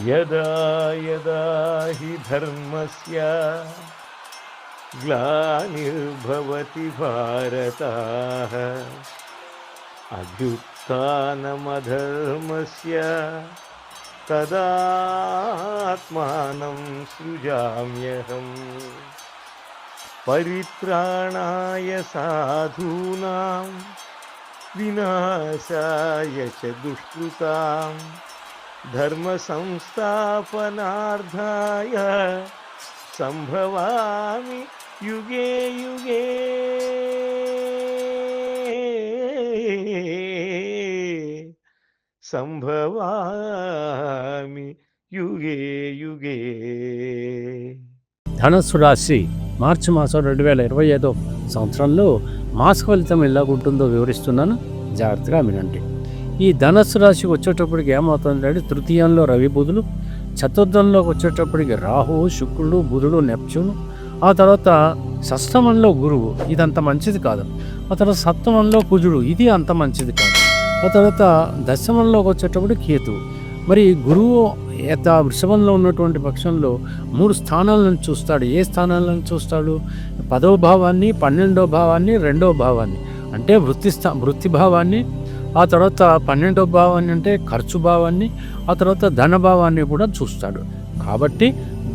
యదా యదా హి ధర్మస్య గ్లానిర్భవతి భారత అభ్యుత్థానమధర్మస్య తదాత్మానం సృజామ్యహం పరిత్రాణాయ సాధూనాం వినాశాయ చ దుష్కృతాం ధర్మ సంస్థాపనార్థాయ సంభవామి యుగే యుగే. సంభవామి యుగే యుగే. ధనస్సు రాశి మార్చి మాసం 2025 సంవత్సరంలో మాస ఫలితం ఎలా ఉంటుందో వివరిస్తున్నాను, జాగ్రత్తగా వినండి. ఈ ధనస్సు రాశికి వచ్చేటప్పటికి ఏమవుతుందంటే తృతీయంలో రవి బుధులు, చతుర్థంలోకి వచ్చేటప్పటికి రాహువు శుక్రుడు బుధుడు నెప్చ్యూను, ఆ తర్వాత షష్టమంలో గురువు, ఇది అంత మంచిది కాదు. ఆ తర్వాత సప్తమంలో కుజుడు, ఇది అంత మంచిది కాదు. ఆ తర్వాత దశమంలోకి వచ్చేటప్పుడు కేతువు. మరి గురువు వృషభంలో ఉన్నటువంటి పక్షంలో 3 స్థానాలను చూస్తాడు. ఏ స్థానాలను చూస్తాడు? 10వ భావాన్ని, 12వ భావాన్ని, 2వ భావాన్ని అంటే వృత్తి భావాన్ని, ఆ తర్వాత 12వ భావాన్ని అంటే ఖర్చు భావాన్ని, ఆ తర్వాత ధన భావాన్ని కూడా చూస్తాడు. కాబట్టి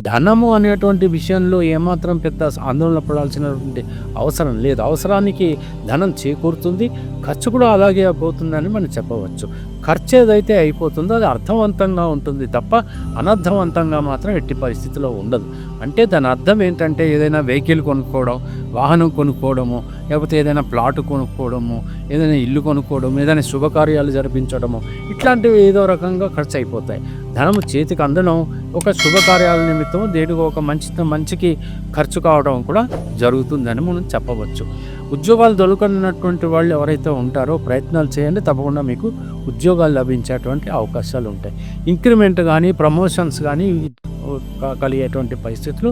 ధనము అనేటువంటి విషయంలో ఏమాత్రం పెద్ద ఆందోళన పడాల్సినటువంటి అవసరం లేదు. అవసరానికి ధనం చేకూరుతుంది, ఖర్చు కూడా అలాగే అయిపోతుందని మనం చెప్పవచ్చు. ఖర్చు ఏదైతే అయిపోతుందో అది అర్థవంతంగా ఉంటుంది తప్ప అనర్థవంతంగా మాత్రం ఎట్టి పరిస్థితిలో ఉండదు. అంటే దాని అర్థం ఏంటంటే ఏదైనా వెహికల్ కొనుక్కోవడం, వాహనం కొనుక్కోవడము, లేకపోతే ఏదైనా ప్లాట్ కొనుక్కోవడము, ఏదైనా ఇల్లు కొనుక్కోవడం, ఏదైనా శుభకార్యాలు జరిపించడము, ఇట్లాంటివి ఏదో రకంగా ఖర్చు అయిపోతాయి. ధనము చేతికి అందడం ఒక శుభకార్యాల నిమిత్తం దేనికో ఒక మంచికి ఖర్చు కావడం కూడా జరుగుతుందని మనం చెప్పవచ్చు. ఉద్యోగాలు దొరకనటువంటి వాళ్ళు ఎవరైతే ఉంటారో ప్రయత్నాలు చేయండి, తప్పకుండా మీకు ఉద్యోగాలు లభించేటువంటి అవకాశాలు ఉంటాయి. ఇంక్రిమెంట్ కానీ ప్రమోషన్స్ కానీ కలిగేటువంటి పరిస్థితులు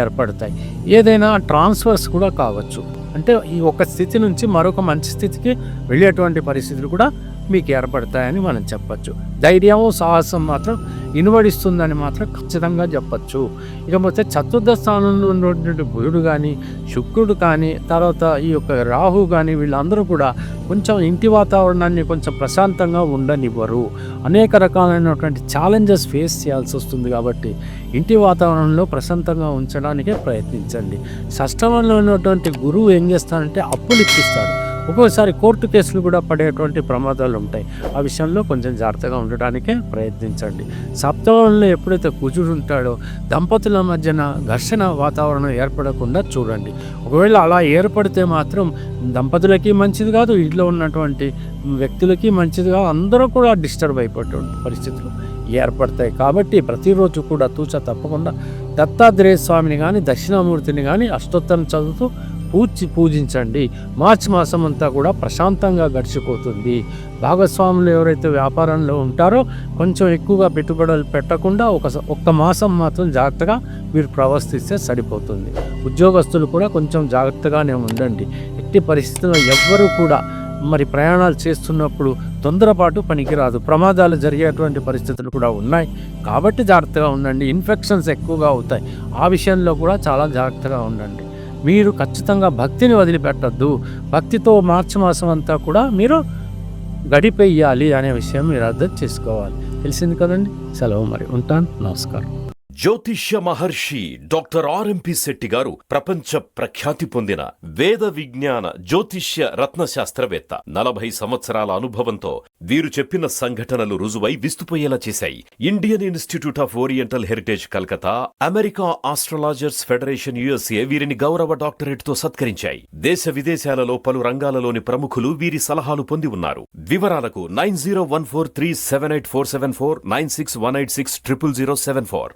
ఏర్పడతాయి. ఏదైనా ట్రాన్స్ఫర్స్ కూడా కావచ్చు. అంటే ఈ ఒక స్థితి నుంచి మరొక మంచి స్థితికి వెళ్ళేటువంటి పరిస్థితులు కూడా మీకు ఏర్పడతాయని మనం చెప్పచ్చు. ధైర్యము సాహసం మాత్రం ఇనువడిస్తుందని మాత్రం ఖచ్చితంగా చెప్పచ్చు. ఇకపోతే చతుర్థ స్థానంలో ఉన్నటువంటి బుధుడు కానీ, శుక్రుడు కానీ, తర్వాత ఈ యొక్క రాహు కానీ వీళ్ళందరూ కూడా కొంచెం ఇంటి వాతావరణాన్ని కొంచెం ప్రశాంతంగా ఉండనివ్వరు. అనేక రకాలైనటువంటి ఛాలెంజెస్ ఫేస్ చేయాల్సి వస్తుంది. కాబట్టి ఇంటి వాతావరణంలో ప్రశాంతంగా ఉంచడానికే ప్రయత్నించండి. షష్టమంలో ఉన్నటువంటి గురువు ఏం చేస్తాడంటే అప్పులు ఇప్పిస్తాడు. ఒక్కోసారి కోర్టు కేసులు కూడా పడేటువంటి ప్రమాదాలు ఉంటాయి. ఆ విషయంలో కొంచెం జాగ్రత్తగా ఉండడానికే ప్రయత్నించండి. సప్తమంలో ఎప్పుడైతే కుజుడు ఉంటాడో దంపతుల మధ్యన ఘర్షణ వాతావరణం ఏర్పడకుండా చూడండి. ఒకవేళ అలా ఏర్పడితే మాత్రం దంపతులకి మంచిది కాదు, ఇంట్లో ఉన్నటువంటి వ్యక్తులకి మంచిది కాదు, అందరూ కూడా డిస్టర్బ్ అయిపోయేటువంటి పరిస్థితులు ఏర్పడతాయి. కాబట్టి ప్రతిరోజు కూడా తూచ తప్పకుండా దత్తాత్రేయ స్వామిని కానీ దక్షిణామూర్తిని కానీ అష్టోత్తరం చదువుతూ పూజించండి. మార్చి మాసం అంతా కూడా ప్రశాంతంగా గడిచిపోతుంది. భాగస్వాములు ఎవరైతే వ్యాపారంలో ఉంటారో కొంచెం ఎక్కువగా పెట్టుబడులు పెట్టకుండా ఒక్క మాసం మాత్రం జాగ్రత్తగా మీరు ప్రవర్తిస్తే సరిపోతుంది. ఉద్యోగస్తులు కూడా కొంచెం జాగ్రత్తగానే ఉండండి. ఎట్టి పరిస్థితుల్లో ఎవ్వరూ కూడా మరి ప్రయాణాలు చేస్తున్నప్పుడు తొందరపాటు పనికిరాదు. ప్రమాదాలు జరిగేటువంటి పరిస్థితులు కూడా ఉన్నాయి. కాబట్టి జాగ్రత్తగా ఉండండి. ఇన్ఫెక్షన్స్ ఎక్కువగా అవుతాయి. ఆ విషయంలో కూడా చాలా జాగ్రత్తగా ఉండండి. మీరు ఖచ్చితంగా భక్తిని వదిలిపెట్టద్దు. భక్తితో మార్చి మాసం అంతా కూడా మీరు గడిపేయాలి అనే విషయం మీరు అర్థం చేసుకోవాలి. తెలిసింది కదండి. సెలవు, మరి ఉంటాను. నమస్కారం. జ్యోతిష్య మహర్షి డాక్టర్ ఆర్ఎంపి శెట్టి గారు ప్రపంచ ప్రఖ్యాతి పొందిన వేద విజ్ఞాన జ్యోతిష్య రత్నశాస్త్రవేత్త. 40 సంవత్సరాల అనుభవంతో వీరు చెప్పిన సంఘటనలు రుజువై విస్తుపోయేలా చేశాయి. Indian institute of oriental heritage Calcutta, America astrologers federation USA వీరిని గౌరవ డాక్టరేట్ తో సత్కరించాయి. దేశ విదేశాలలో పలు రంగాలలోని ప్రముఖులు వీరి సలహాలు పొంది ఉన్నారు. వివరాలకు 9014378474 9618600074.